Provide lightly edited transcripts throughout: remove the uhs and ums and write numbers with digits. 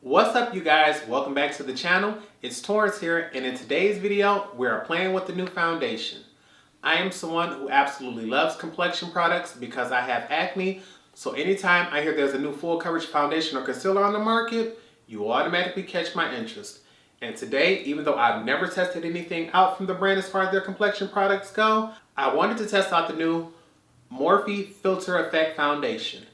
What's up, you guys? Welcome back to the channel. It's Torrence here, and in today's video we are playing with the new foundation. I am someone who absolutely loves complexion products because I have acne, so anytime I hear there's a new full coverage foundation or concealer on the market, you automatically catch my interest. And today, even though I've never tested anything out from the brand as far as their complexion products go, I wanted to test out the new Morphe Filter Effect Foundation.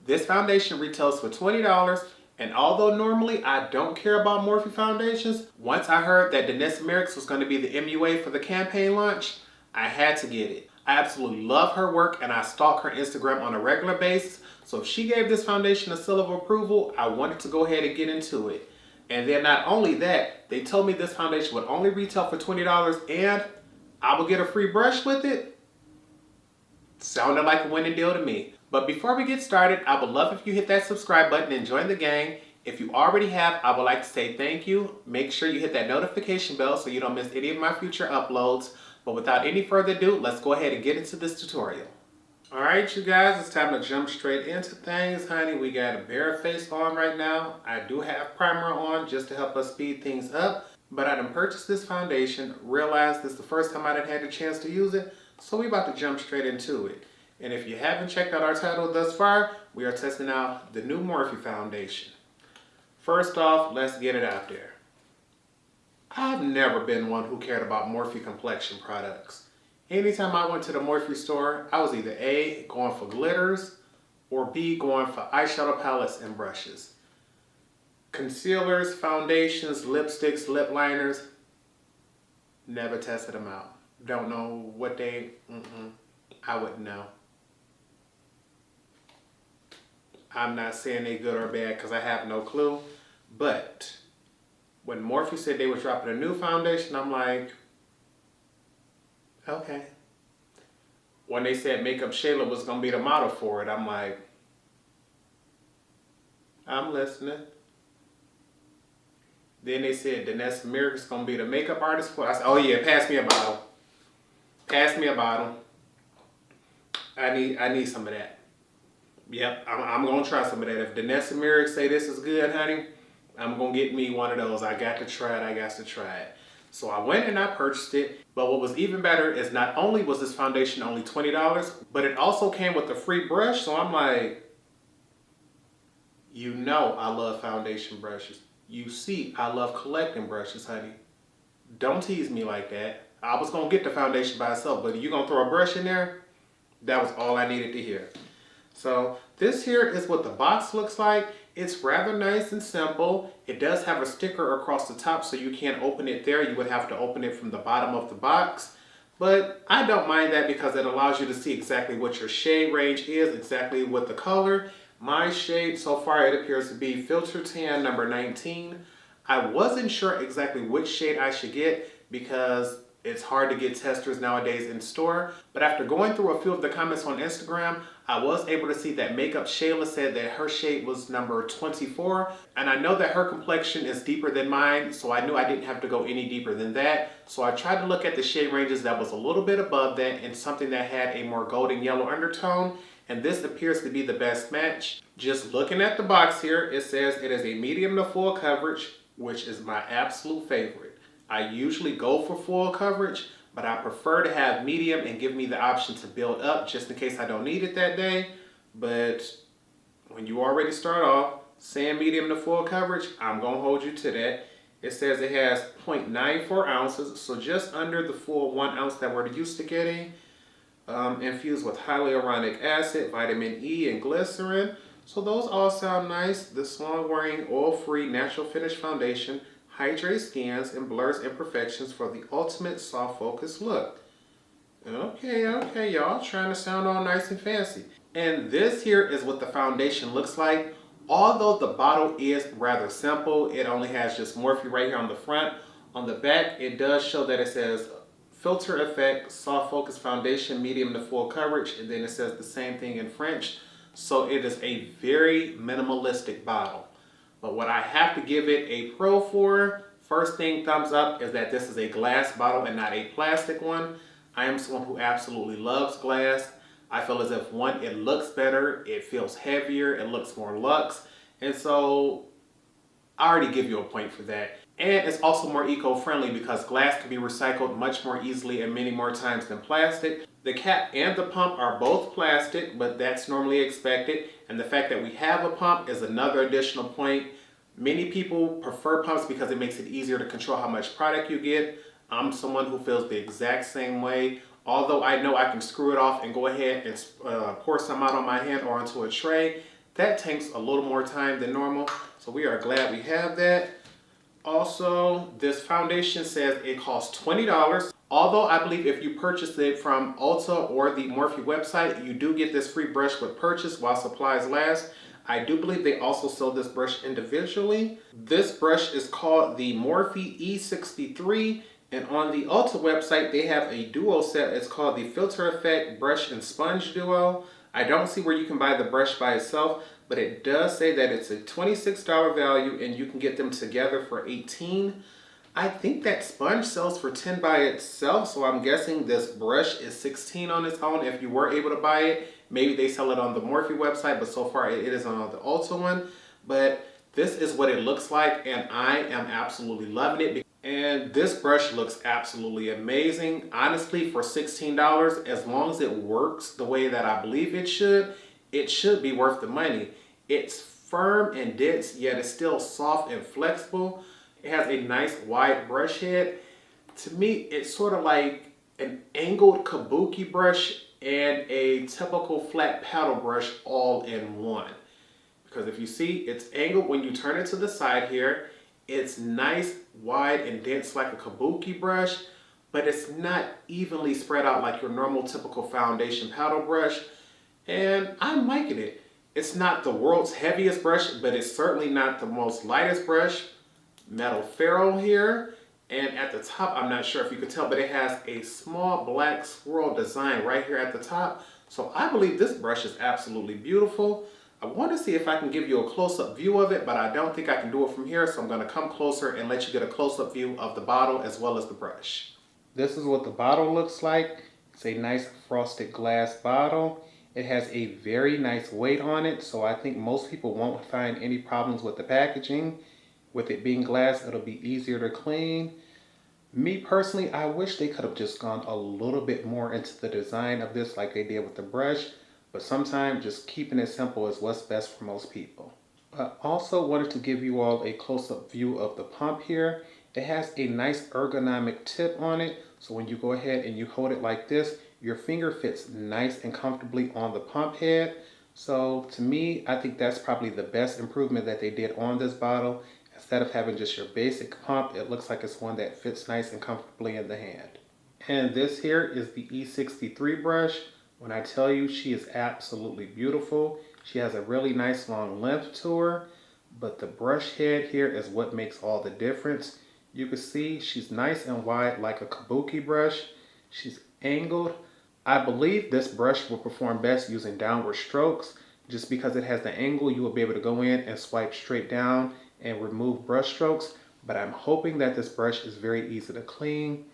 This foundation retails for $20, and although normally I don't care about Morphe foundations, once I heard that Danessa Myricks was going to be the MUA for the campaign launch, I had to get it. I absolutely love her work and I stalk her Instagram on a regular basis, so if she gave this foundation a seal of approval, I wanted to go ahead and get into it. And then not only that, they told me this foundation would only retail for $20 and I will get a free brush with it. Sounded like a winning deal to me. But before we get started, I would love if you hit that subscribe button and join the gang. If you already have, I would like to say thank you. Make sure you hit that notification bell so you don't miss any of my future uploads. But without any further ado, let's go ahead and get into this tutorial. Alright, you guys, it's time to jump straight into things, honey. We got a bare face on right now. I do have primer on just to help us speed things up. But I done purchased this foundation, realized this is the first time I done had the chance to use it. So we about to jump straight into it. And if you haven't checked out our title thus far, we are testing out the new Morphe foundation. First off, let's get it out there. I've never been one who cared about Morphe complexion products. Anytime I went to the Morphe store, I was either A, going for glitters, or B, going for eyeshadow palettes and brushes. Concealers, foundations, lipsticks, lip liners, never tested them out. Don't know what they, I wouldn't know. I'm not saying they good or bad because I have no clue. But when Morphe said they were dropping a new foundation, I'm like, okay. When they said MakeupShayla was going to be the model for it, I'm like, I'm listening. Then they said Danessa Myricks is going to be the makeup artist for it. I said, oh yeah, pass me a bottle. Pass me a bottle. I need some of that. Yep, I'm going to try some of that. If Danessa Myricks say this is good, honey, I'm going to get me one of those. I got to try it. So I went and I purchased it. But what was even better is not only was this foundation only $20, but it also came with a free brush. So I'm like, you know I love foundation brushes. You see I love collecting brushes, honey. Don't tease me like that. I was going to get the foundation by itself, but you going to throw a brush in there? That was all I needed to hear. So this here is what the box looks like. It's rather nice and simple. It does have a sticker across the top, so you can't open it there. You would have to open it from the bottom of the box. But I don't mind that because it allows you to see exactly what your shade range is, exactly what the color. My shade so far, it appears to be Filter Tan number 19. I wasn't sure exactly which shade I should get because it's hard to get testers nowadays in store. But after going through a few of the comments on Instagram, I was able to see that MakeupShayla said that her shade was number 24. And I know that her complexion is deeper than mine, so I knew I didn't have to go any deeper than that. So I tried to look at the shade ranges that was a little bit above that and something that had a more golden yellow undertone. And this appears to be the best match. Just looking at the box here, it says it is a medium to full coverage, which is my absolute favorite. I usually go for full coverage, but I prefer to have medium and give me the option to build up just in case I don't need it that day. But when you already start off saying medium to full coverage, I'm going to hold you to that. It says it has 0.94 ounces, so just under the full 1 ounce that we're used to getting. Infused with hyaluronic acid, vitamin E, and glycerin. So those all sound nice. This long-wearing, oil-free, natural finish foundation hydrates skins and blurs imperfections for the ultimate soft focus look. Okay, y'all trying to sound all nice and fancy. And this here is what the foundation looks like. Although the bottle is rather simple, it only has just Morphe right here on the front. On the back, it does show that it says Filter Effect Soft Focus Foundation Medium to Full Coverage, and then it says the same thing in French. So it is a very minimalistic bottle. But what I have to give it a pro for, first thing, thumbs up, is that this is a glass bottle and not a plastic one. I am someone who absolutely loves glass. I feel as if, one, it looks better, it feels heavier, it looks more luxe. And so I already give you a point for that. And it's also more eco-friendly because glass can be recycled much more easily and many more times than plastic. The cap and the pump are both plastic, but that's normally expected. And the fact that we have a pump is another additional point. Many people prefer pumps because it makes it easier to control how much product you get. I'm someone who feels the exact same way. Although I know I can screw it off and go ahead and pour some out on my hand or onto a tray, that takes a little more time than normal. So we are glad we have that. Also, this foundation says it costs $20. Although I believe if you purchase it from Ulta or the Morphe website, you do get this free brush with purchase while supplies last. I do believe they also sell this brush individually. This brush is called the Morphe E63, and on the Ulta website they have a duo set. It's called the Filter Effect Brush and Sponge Duo. I don't see where you can buy the brush by itself, but it does say that it's a $26 value and you can get them together for $18. I think that sponge sells for $10 by itself, so I'm guessing this brush is $16 on its own if you were able to buy it. Maybe they sell it on the Morphe website, but so far it is on the Ulta one. But this is what it looks like, and I am absolutely loving it. And this brush looks absolutely amazing. Honestly, for $16, as long as it works the way that I believe it should be worth the money. It's firm and dense, yet it's still soft and flexible. It has a nice wide brush head. To me, it's sort of like an angled kabuki brush and a typical flat paddle brush all in one. Because if you see, it's angled when you turn it to the side here. It's nice, wide, and dense like a kabuki brush, but it's not evenly spread out like your normal typical foundation paddle brush. And I'm liking it. It's not the world's heaviest brush, but it's certainly not the most lightest brush. Metal ferrule here, and at the top, I'm not sure if you could tell, but it has a small black swirl design right here at the top. So I believe this brush is absolutely beautiful. I want to see if I can give you a close-up view of it, but I don't think I can do it from here, so I'm going to come closer and let you get a close-up view of the bottle as well as the brush. This is what the bottle looks like. It's a nice frosted glass bottle. It has a very nice weight on it, so I think most people won't find any problems with the packaging. With it being glass, it'll be easier to clean. Me personally, I wish they could have just gone a little bit more into the design of this like they did with the brush, but sometimes just keeping it simple is what's best for most people. I also wanted to give you all a close-up view of the pump here. It has a nice ergonomic tip on it, so when you go ahead and you hold it like this, your finger fits nice and comfortably on the pump head. So to me, I think that's probably the best improvement that they did on this bottle. Instead of having just your basic pump, it looks like it's one that fits nice and comfortably in the hand. And this here is the E63 brush. When I tell you, she is absolutely beautiful. She has a really nice long length to her, but the brush head here is what makes all the difference. You can see she's nice and wide like a kabuki brush. She's angled. I believe this brush will perform best using downward strokes. Just because it has the angle, you will be able to go in and swipe straight down and remove brush strokes, but I'm hoping that this brush is very easy to clean.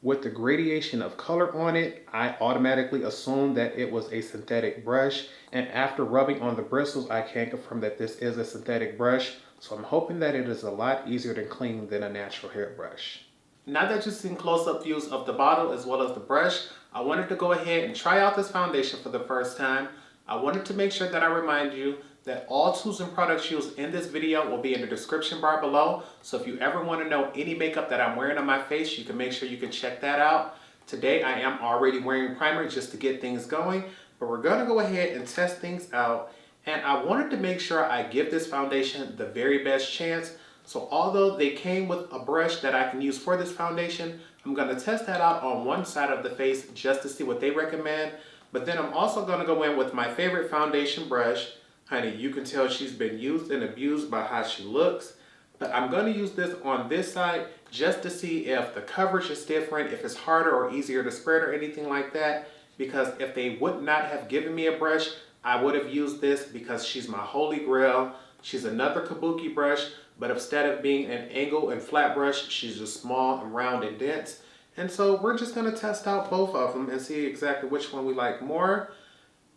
With the gradation of color on it, I automatically assumed that it was a synthetic brush, and after rubbing on the bristles, I can confirm that this is a synthetic brush, so I'm hoping that it is a lot easier to clean than a natural hair brush. Now that you've seen close-up views of the bottle as well as the brush, I wanted to go ahead and try out this foundation for the first time. I wanted to make sure that I remind you that all tools and products used in this video will be in the description bar below. So if you ever want to know any makeup that I'm wearing on my face, you can make sure you can check that out. Today I am already wearing primer just to get things going, but we're going to go ahead and test things out. And I wanted to make sure I give this foundation the very best chance. So although they came with a brush that I can use for this foundation, I'm going to test that out on one side of the face just to see what they recommend. But then I'm also going to go in with my favorite foundation brush. Honey, you can tell she's been used and abused by how she looks. But I'm going to use this on this side just to see if the coverage is different, if it's harder or easier to spread or anything like that. Because if they would not have given me a brush, I would have used this because she's my holy grail. She's another kabuki brush, but instead of being an angle and flat brush, she's just small and round and dense. And so we're just going to test out both of them and see exactly which one we like more.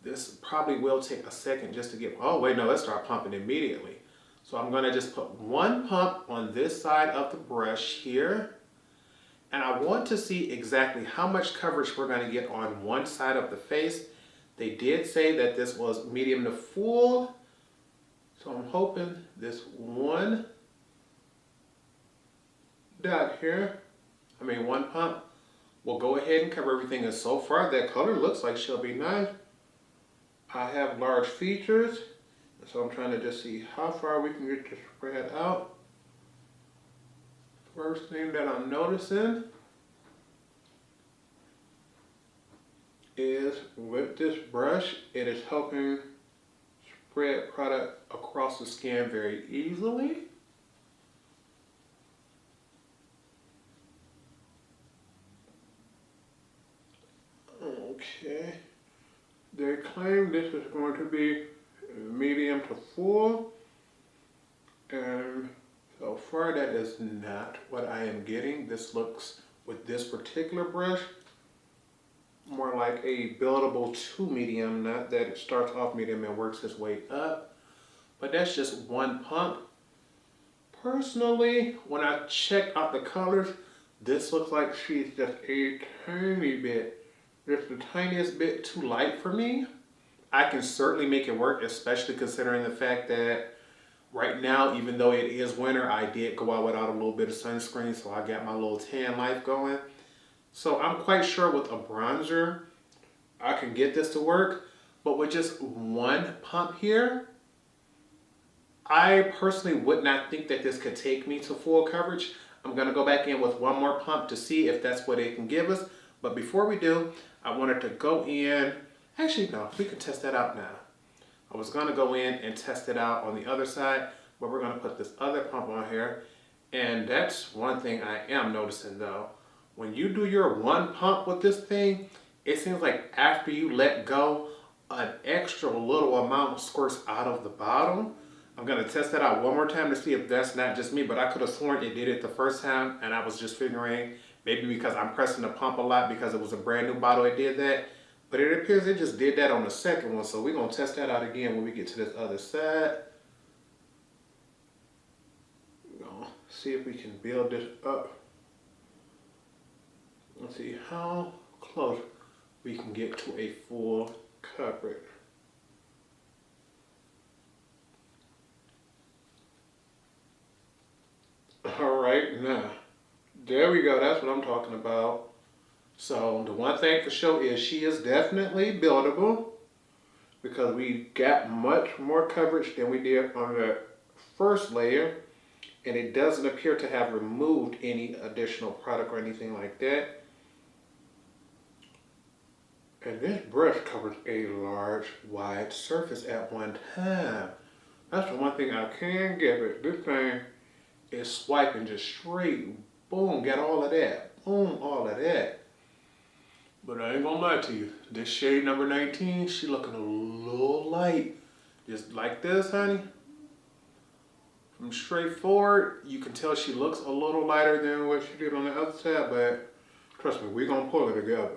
This probably will take a second just to get, oh wait, no, let's start pumping immediately. So I'm gonna just put one pump on this side of the brush here. And I want to see exactly how much coverage we're gonna get on one side of the face. They did say that this was medium to full. So I'm hoping this one dot here, one pump, will go ahead and cover everything. And so far that color looks like she'll be nice. I have large features, so I'm trying to just see how far we can get to spread out. First thing that I'm noticing is with this brush, it is helping spread product across the skin very easily. Okay. They claim this is going to be medium to full, and so far that is not what I am getting. This looks, with this particular brush, more like a buildable 2 medium, not that it starts off medium and works its way up. But that's just one pump. Personally, when I check out the colors, this looks like she's just a tiny bit, just the tiniest bit too light for me. I can certainly make it work, especially considering the fact that right now, even though it is winter, I did go out without a little bit of sunscreen, so I got my little tan life going. So I'm quite sure with a bronzer, I can get this to work. But with just one pump here, I personally would not think that this could take me to full coverage. I'm gonna go back in with one more pump to see if that's what it can give us. But before we do, I wanted to go in, actually no, we can test that out now. I was gonna go in and test it out on the other side, but we're gonna put this other pump on here. And that's one thing I am noticing though. When you do your one pump with this thing, it seems like after you let go, an extra little amount squirts out of the bottom. I'm gonna test that out one more time to see if that's not just me, but I could have sworn it did it the first time, and I was just figuring maybe because I'm pressing the pump a lot because it was a brand new bottle it did that. But it appears it just did that on the second one, so we're gonna test that out again when we get to this other side. We're gonna see if we can build this up. Let's see how close we can get to a full coverage. All right, now, there we go. That's what I'm talking about. So the one thing for sure is she is definitely buildable because we got much more coverage than we did on the first layer, and it doesn't appear to have removed any additional product or anything like that. And this brush covers a large, wide surface at one time. That's the one thing I can give it. This thing is swiping just straight, boom, got all of that, boom, all of that. But I ain't gonna lie to you, this shade number 19, she looking a little light. Just like this, honey. From straight forward, you can tell she looks a little lighter than what she did on the other side, but trust me, we're gonna pull it together.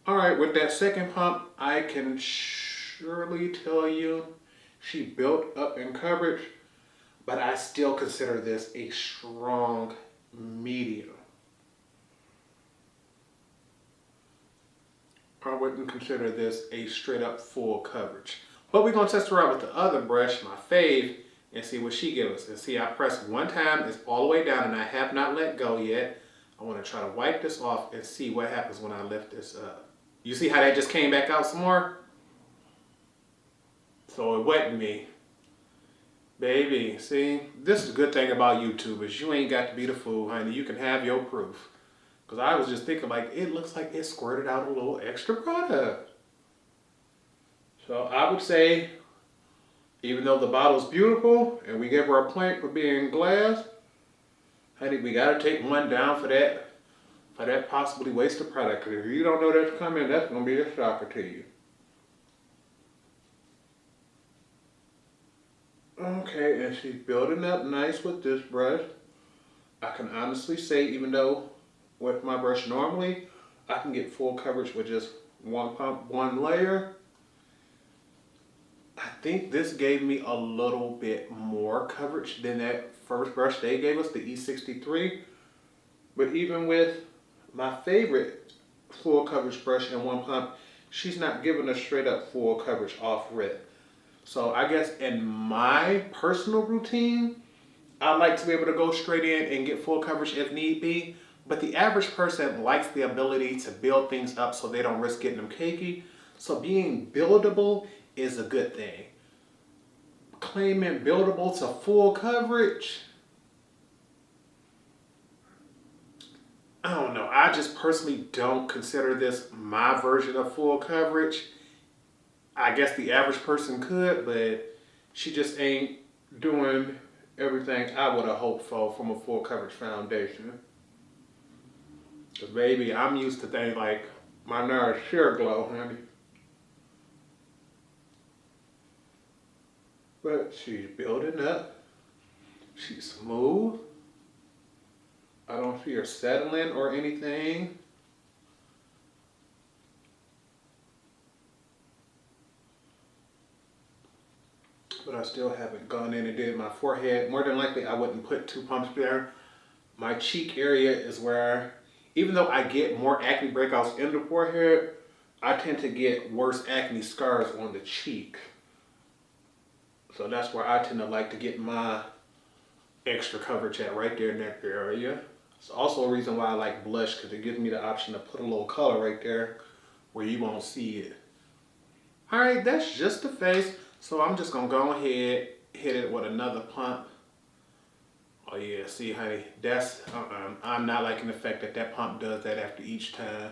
All right, with that second pump, I can surely tell you she built up in coverage, but I still consider this a strong medium. I wouldn't consider this a straight up full coverage. But we're gonna test her out with the other brush, my fave, and see what she gives us. And see, I pressed one time, it's all the way down, and I have not let go yet. I wanna try to wipe this off and see what happens when I lift this up. You see how that just came back out some more? So it wasn't me. Baby, see? This is a good thing about YouTube is you ain't got to be the fool, honey. You can have your proof. Because I was just thinking like, it looks like it squirted out a little extra product. So I would say, even though the bottle's beautiful and we give her a plank for being glass, honey, we got to take one down for that possibly wasted product. Because if you don't know that's coming, that's going to be a shocker to you. Okay, and she's building up nice with this brush. I can honestly say, even though with my brush normally, I can get full coverage with just one pump, one layer. think this gave me a little bit more coverage than that first brush they gave us, the E63. But even with my favorite full coverage brush in one pump, she's not giving us straight up full coverage off rip. So I guess in my personal routine, I like to be able to go straight in and get full coverage if need be. But the average person likes the ability to build things up so they don't risk getting them cakey. So being buildable is a good thing. Claiming buildable to full coverage, I don't know. I just personally don't consider this my version of full coverage. I guess the average person could, but she just ain't doing everything I would have hoped for from a full coverage foundation. Cause baby, I'm used to things like my Nars Sheer Glow, honey. But she's building up. She's smooth. I don't see her settling or anything. But I still haven't gone in and did my forehead. More than likely, I wouldn't put 2 pumps there. My cheek area is where, even though I get more acne breakouts in the forehead, I tend to get worse acne scars on the cheek. So that's where I tend to like to get my extra coverage at, right there in that area. It's also a reason why I like blush, because it gives me the option to put a little color right there where you won't see it. All right, that's just the face. So I'm just gonna go ahead, hit it with another pump. Oh yeah, see honey, that's, I'm not liking the fact that that pump does that after each time.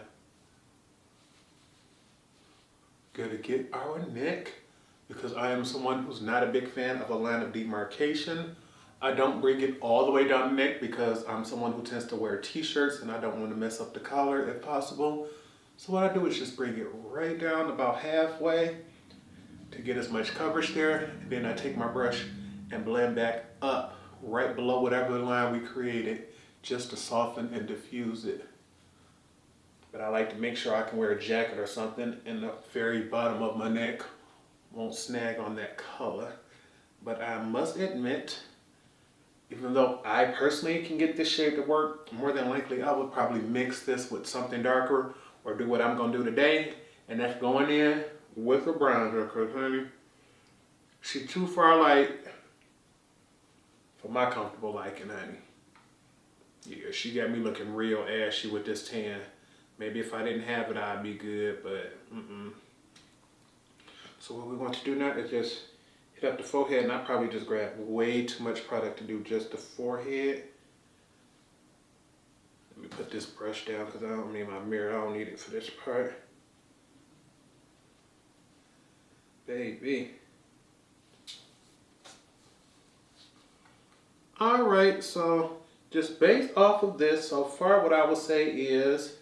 Gotta get our neck, because I am someone who's not a big fan of a line of demarcation. I don't bring it all the way down the neck because I'm someone who tends to wear t-shirts and I don't want to mess up the collar if possible. So what I do is just bring it right down about halfway to get as much coverage there. And then I take my brush and blend back up right below whatever line we created, just to soften and diffuse it. But I like to make sure I can wear a jacket or something in the very bottom of my neck. Won't snag on that color. But I must admit, even though I personally can get this shade to work, more than likely I would probably mix this with something darker or do what I'm gonna do today, and that's going in with a bronzer, because honey, she's too far light for my comfortable liking, honey. Yeah, she got me looking real ashy with this tan. Maybe if I didn't have it, I'd be good, but So what we want to do now is just hit up the forehead, and I probably just grabbed way too much product to do just the forehead. Let me put this brush down because I don't need my mirror. I don't need it for this part. Baby. All right, so just based off of this, so far what I would say is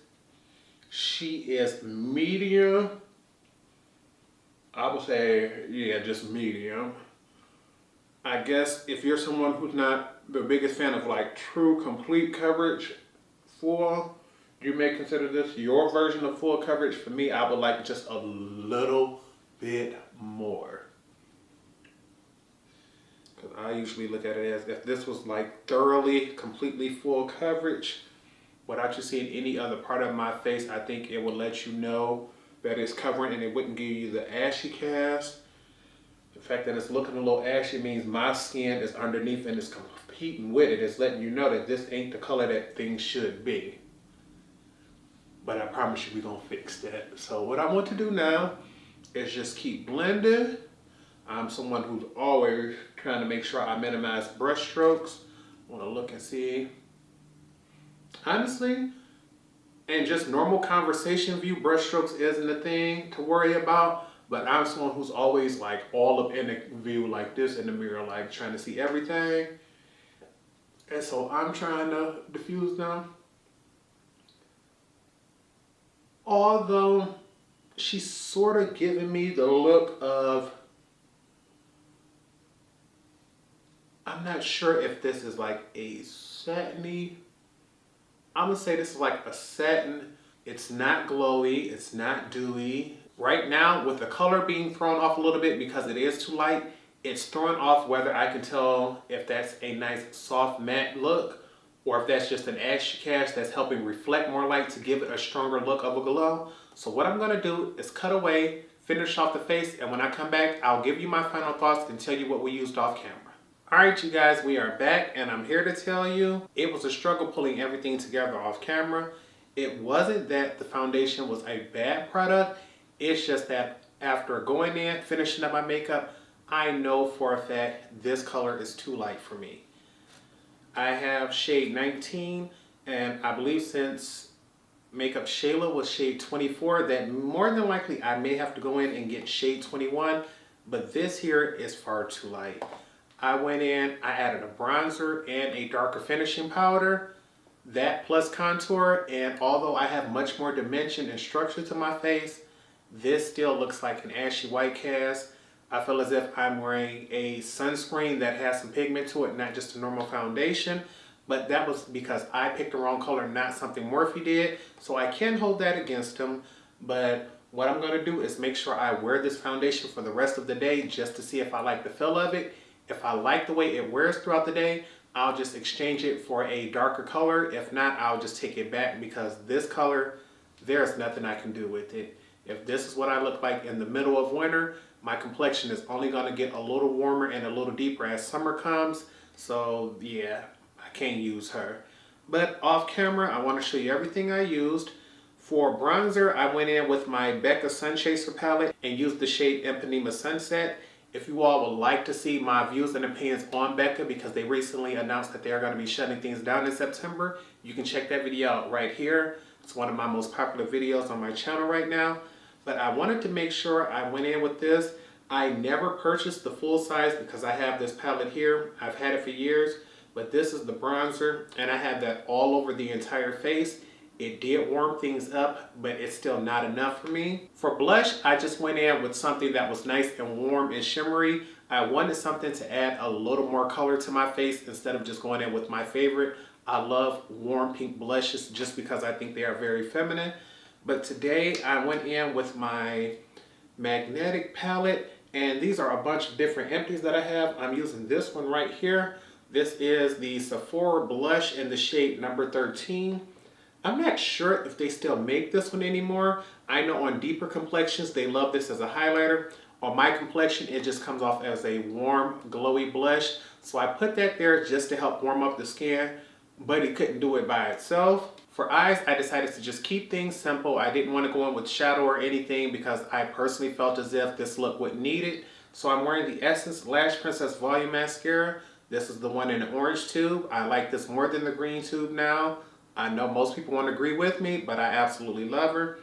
she is medium. I would say, yeah, just medium. I guess if you're someone who's not the biggest fan of like true complete coverage full, you may consider this your version of full coverage. For me, I would like just a little bit more. Because I usually look at it as if this was like thoroughly, completely full coverage, without you seeing any other part of my face, I think it would let you know that it's covering and it wouldn't give you the ashy cast. The fact that it's looking a little ashy means my skin is underneath and it's competing with it. It's letting you know that this ain't the color that things should be. But I promise you we're gonna fix that. So what I want to do now is just keep blending. I'm someone who's always trying to make sure I minimize brush strokes. I wanna look and see. Honestly, in just normal conversation view, brush strokes isn't a thing to worry about. But I'm someone who's always like all up in the view like this in the mirror, like trying to see everything. And so I'm trying to diffuse them. Although she's sort of giving me the look of, I'm not sure if this is like a satiny, I'm gonna say this is like a satin. It's not glowy, it's not dewy. Right now, with the color being thrown off a little bit because it is too light, it's throwing off whether I can tell if that's a nice soft matte look or if that's just an ashy cast that's helping reflect more light to give it a stronger look of a glow. So what I'm going to do is cut away, finish off the face, and when I come back, I'll give you my final thoughts and tell you what we used off camera. Alright you guys, we are back and I'm here to tell you it was a struggle pulling everything together off camera. It wasn't that the foundation was a bad product, it's just that after going in, finishing up my makeup, I know for a fact this color is too light for me. I have shade 19 and I believe since MakeupShayla was shade 24 that more than likely I may have to go in and get shade 21, but this here is far too light. I went in, I added a bronzer and a darker finishing powder, that plus contour, and although I have much more dimension and structure to my face, this still looks like an ashy white cast. I feel as if I'm wearing a sunscreen that has some pigment to it, not just a normal foundation. But that was because I picked the wrong color, not something Morphe did. So I can hold that against him. But what I'm going to do is make sure I wear this foundation for the rest of the day just to see if I like the feel of it. If I like the way it wears throughout the day, I'll just exchange it for a darker color. If not, I'll just take it back because this color, there's nothing I can do with it. If this is what I look like in the middle of winter, my complexion is only going to get a little warmer and a little deeper as summer comes. So yeah, I can't use her. But off camera, I want to show you everything I used. For bronzer, I went in with my Becca Sun Chaser palette and used the shade Empanema Sunset. If you all would like to see my views and opinions on Becca because they recently announced that they are going to be shutting things down in September, you can check that video out right here. It's one of my most popular videos on my channel right now. But I wanted to make sure I went in with this. I never purchased the full size because I have this palette here. I've had it for years, but this is the bronzer and I have that all over the entire face. It did warm things up, but it's still not enough for me. For blush, I just went in with something that was nice and warm and shimmery. I wanted something to add a little more color to my face instead of just going in with my favorite. I love warm pink blushes just because I think they are very feminine. But today I went in with my magnetic palette and these are a bunch of different empties that I have. I'm using this one right here. This is the Sephora blush in the shade number 13. I'm not sure if they still make this one anymore. I know on deeper complexions they love this as a highlighter. On my complexion it just comes off as a warm glowy blush. So I put that there just to help warm up the skin, but it couldn't do it by itself. For eyes, I decided to just keep things simple. I didn't want to go in with shadow or anything because I personally felt as if this look wouldn't need it. So I'm wearing the Essence Lash Princess Volume Mascara. This is the one in the orange tube. I like this more than the green tube now. I know most people won't agree with me, but I absolutely love her.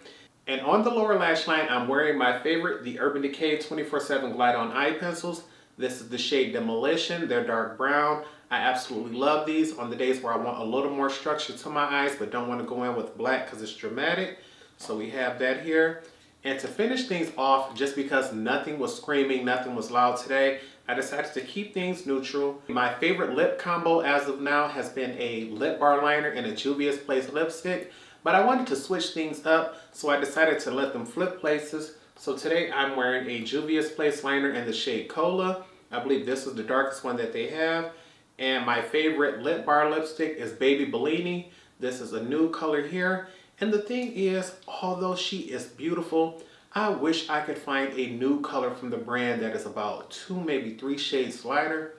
And on the lower lash line, I'm wearing my favorite, the Urban Decay 24/7 Glide On Eye Pencils. This is the shade Demolition. They're dark brown. I absolutely love these on the days where I want a little more structure to my eyes but don't want to go in with black because it's dramatic. So we have that here. And to finish things off, just because nothing was screaming, nothing was loud today, I decided to keep things neutral. My favorite lip combo as of now has been a lip bar liner and a Juvia's Place lipstick. But I wanted to switch things up, so I decided to let them flip places. So today I'm wearing a Juvia's Place liner in the shade Cola. I believe this is the darkest one that they have. And my favorite lip bar lipstick is Baby Bellini. This is a nude color here. And the thing is, although she is beautiful, I wish I could find a nude color from the brand that is about 2, maybe 3 shades lighter.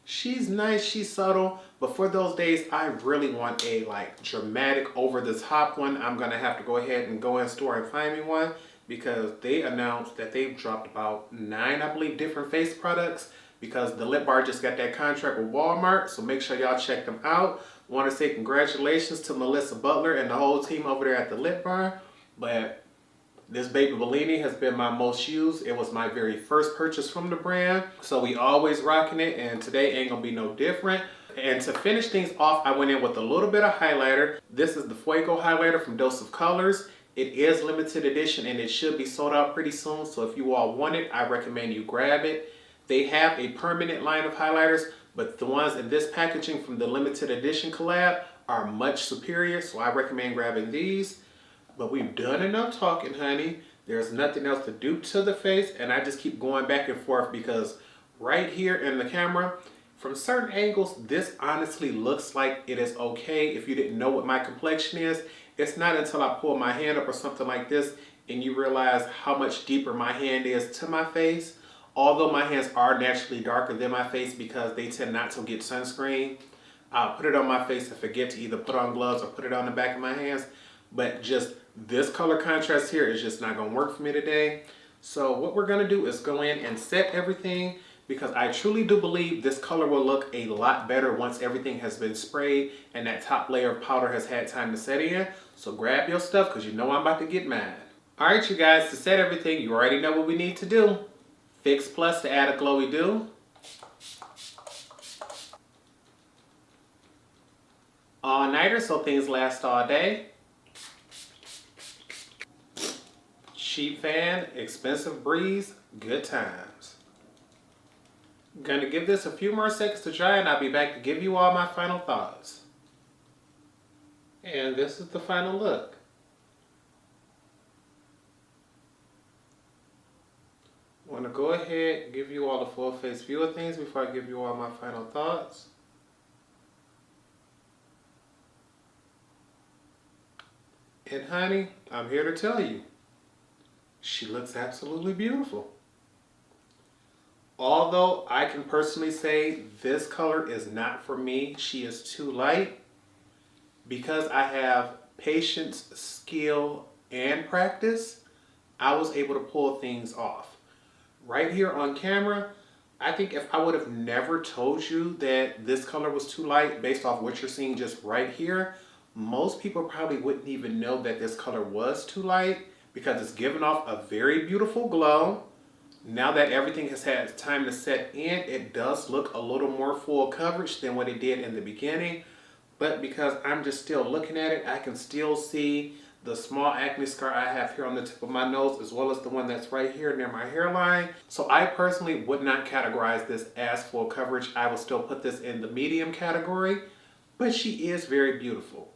She's nice, she's subtle, but for those days, I really want a dramatic over the top one. I'm gonna have to go ahead and go in store and find me one because they announced that they've dropped about 9, I believe, different face products because the lip bar just got that contract with Walmart, so make sure y'all check them out. Want to say congratulations to Melissa Butler and the whole team over there at the lip bar. But this Baby Bellini has been my most used. It was my very first purchase from the brand, so we always rocking it, and today ain't gonna be no different. And to finish things off, I went in with a little bit of highlighter. This is the Fuego highlighter from Dose of Colors. It is limited edition and it should be sold out pretty soon, so if you all want it, I recommend you grab it. They have a permanent line of highlighters, but the ones in this packaging from the limited edition collab are much superior, so I recommend grabbing these. But we've done enough talking, honey. There's nothing else to do to the face, and I just keep going back and forth because right here in the camera, from certain angles, this honestly looks like it is okay if you didn't know what my complexion is. It's not until I pull my hand up or something like this and you realize how much deeper my hand is to my face. Although my hands are naturally darker than my face because they tend not to get sunscreen, I'll put it on my face and forget to either put on gloves or put it on the back of my hands. But just this color contrast here is just not going to work for me today. So what we're going to do is go in and set everything, because I truly do believe this color will look a lot better once everything has been sprayed and that top layer of powder has had time to set in. So grab your stuff because you know I'm about to get mad. Alright you guys, to set everything, you already know what we need to do. Fix Plus to add a glowy dew. All nighter so things last all day. Cheap fan, expensive breeze, good times. Gonna give this a few more seconds to dry and I'll be back to give you all my final thoughts. And this is the final look. I want to go ahead and give you all the full face view of things before I give you all my final thoughts. And honey, I'm here to tell you, she looks absolutely beautiful. Although I can personally say this color is not for me, she is too light. Because I have patience, skill, and practice, I was able to pull things off. Right here on camera, I think if I would have never told you that this color was too light based off what you're seeing just right here, most people probably wouldn't even know that this color was too light because it's giving off a very beautiful glow. Now that everything has had time to set in, it does look a little more full coverage than what it did in the beginning. But because I'm just still looking at it, I can still see the small acne scar I have here on the tip of my nose, as well as the one that's right here near my hairline. So I personally would not categorize this as full coverage. I will still put this in the medium category, but she is very beautiful.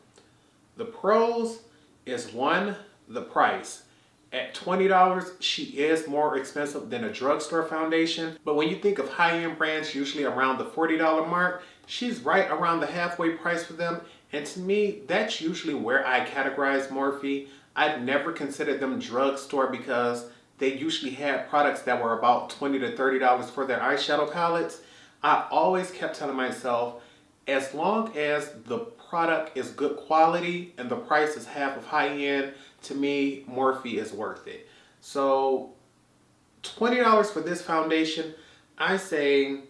The pros is one, the price. At $20, she is more expensive than a drugstore foundation. But when you think of high-end brands, usually around the $40 mark, she's right around the halfway price for them. And to me, that's usually where I categorize Morphe. I'd never considered them drugstore because they usually had products that were about $20 to $30 for their eyeshadow palettes. I always kept telling myself, as long as the product is good quality and the price is half of high-end, to me, Morphe is worth it. So $20 for this foundation, I say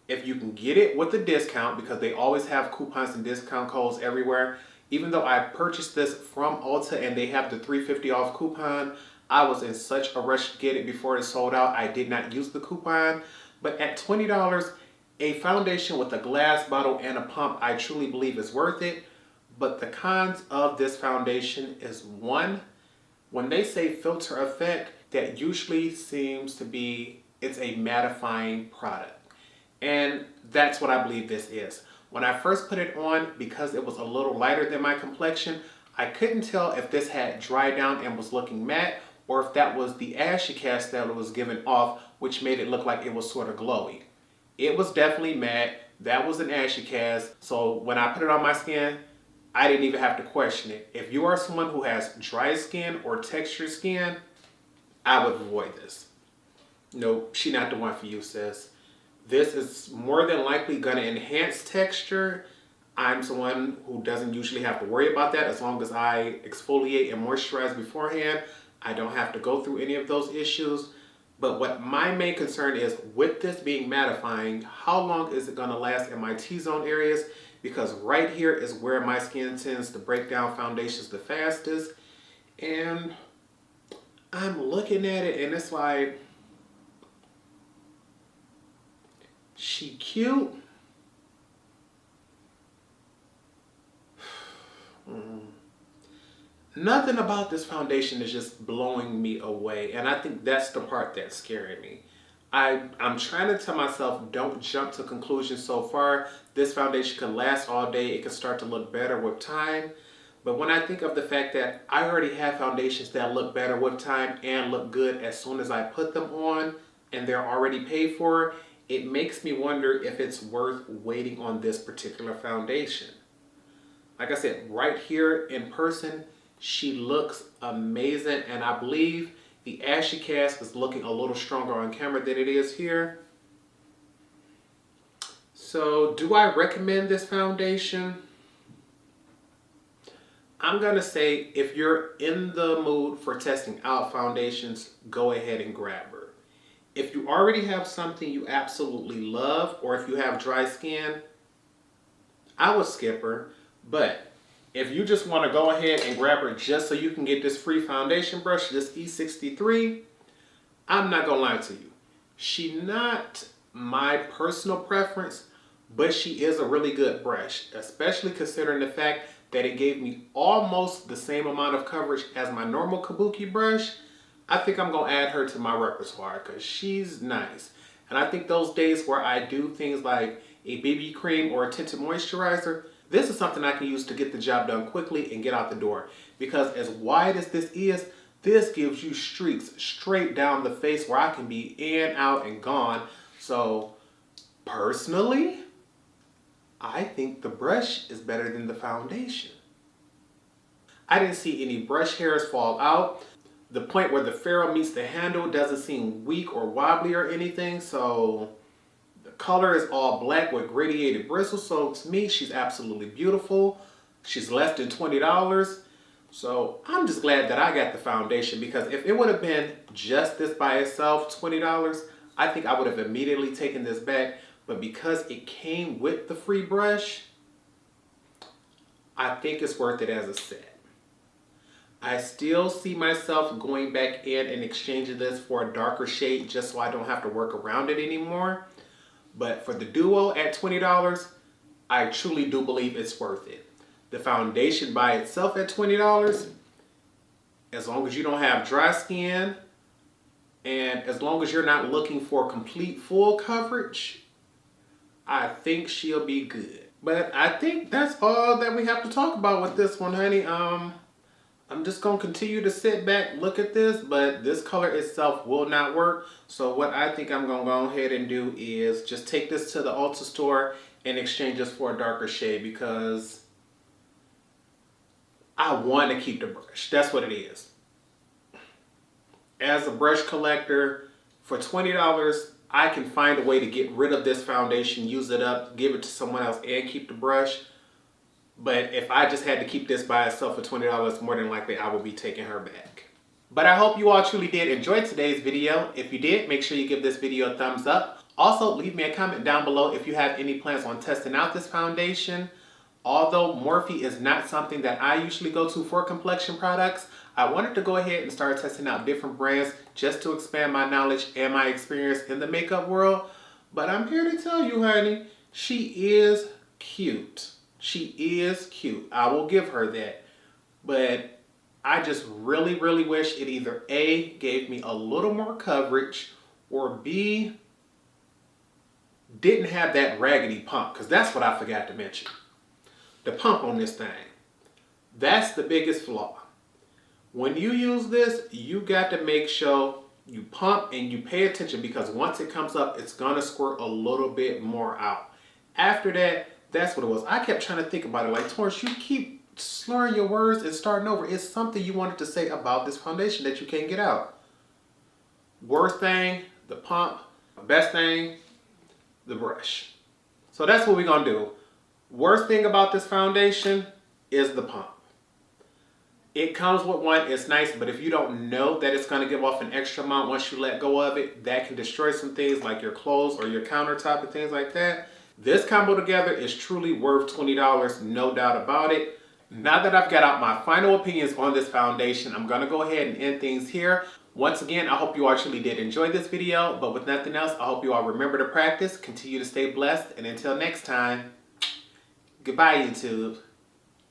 if you can get it with a discount, because they always have coupons and discount codes everywhere. Even though I purchased this from Ulta and they have the $3.50 off coupon, I was in such a rush to get it before it sold out. I did not use the coupon. But at $20, a foundation with a glass bottle and a pump, I truly believe is worth it. But the cons of this foundation is one, when they say filter effect, that usually seems to be, it's a mattifying product. And that's what I believe this is. When I first put it on, because it was a little lighter than my complexion, I couldn't tell if this had dried down and was looking matte, or if that was the ashy cast that it was giving off, which made it look like it was sort of glowy. It was definitely matte. That was an ashy cast. So when I put it on my skin, I didn't even have to question it. If you are someone who has dry skin or textured skin, I would avoid this. Nope, she's not the one for you, sis. This is more than likely going to enhance texture. I'm someone who doesn't usually have to worry about that. As long as I exfoliate and moisturize beforehand, I don't have to go through any of those issues. But what my main concern is, with this being mattifying, how long is it going to last in my T-zone areas? Because right here is where my skin tends to break down foundations the fastest. And I'm looking at it and it's like, she cute. Nothing about this foundation is just blowing me away. And I think that's the part that's scaring me. I'm trying to tell myself, don't jump to conclusions so far. This foundation can last all day. It can start to look better with time. But when I think of the fact that I already have foundations that look better with time and look good as soon as I put them on, and they're already paid for, it makes me wonder if it's worth waiting on this particular foundation. Like I said, right here in person, she looks amazing, and I believe the ashy cast is looking a little stronger on camera than it is here. So, do I recommend this foundation? I'm gonna say if you're in the mood for testing out foundations, go ahead and grab her. If you already have something you absolutely love, or if you have dry skin, I would skip her. But if you just want to go ahead and grab her just so you can get this free foundation brush, this E63, I'm not gonna lie to you. She's not my personal preference, but she is a really good brush, especially considering the fact that it gave me almost the same amount of coverage as my normal kabuki brush. I think I'm gonna add her to my repertoire because she's nice. And I think those days where I do things like a BB cream or a tinted moisturizer, this is something I can use to get the job done quickly and get out the door. Because as wide as this is, this gives you streaks straight down the face where I can be in, out, and gone. So personally, I think the brush is better than the foundation. I didn't see any brush hairs fall out. The point where the ferrule meets the handle doesn't seem weak or wobbly or anything. So the color is all black with gradiated bristles. So to me, she's absolutely beautiful. She's less than $20. So I'm just glad that I got the foundation, because if it would have been just this by itself, $20, I think I would have immediately taken this back. But because it came with the free brush, I think it's worth it as a set. I still see myself going back in and exchanging this for a darker shade just so I don't have to work around it anymore. But for the duo at $20, I truly do believe it's worth it. The foundation by itself at $20, as long as you don't have dry skin and as long as you're not looking for complete full coverage, I think she'll be good. But I think that's all that we have to talk about with this one, honey. I'm just going to continue to sit back, look at this, but this color itself will not work. So what I think I'm going to go ahead and do is just take this to the Ulta store and exchange this for a darker shade, because I want to keep the brush. That's what it is. As a brush collector, for $20, I can find a way to get rid of this foundation, use it up, give it to someone else, and keep the brush. But if I just had to keep this by itself for $20, more than likely I will be taking her back. But I hope you all truly did enjoy today's video. If you did, make sure you give this video a thumbs up. Also, leave me a comment down below if you have any plans on testing out this foundation. Although Morphe is not something that I usually go to for complexion products, I wanted to go ahead and start testing out different brands just to expand my knowledge and my experience in the makeup world. But I'm here to tell you, honey, she is cute. She is cute. I will give her that. But I just really, really wish it either A, gave me a little more coverage, or B, didn't have that raggedy pump, because that's what I forgot to mention. The pump on this thing. That's the biggest flaw. When you use this, you got to make sure you pump and you pay attention, because once it comes up, it's going to squirt a little bit more out. After that, that's what it was. I kept trying to think about it. Like, Torrence, you keep slurring your words and starting over. It's something you wanted to say about this foundation that you can't get out. Worst thing, the pump. Best thing, the brush. So that's what we're going to do. Worst thing about this foundation is the pump. It comes with one, it's nice, but if you don't know that it's going to give off an extra amount once you let go of it, that can destroy some things like your clothes or your countertop and things like that. This combo together is truly worth $20, no doubt about it. Now that I've got out my final opinions on this foundation, I'm going to go ahead and end things here. Once again, I hope you all truly did enjoy this video, but with nothing else, I hope you all remember to practice, continue to stay blessed, and until next time, goodbye, YouTube.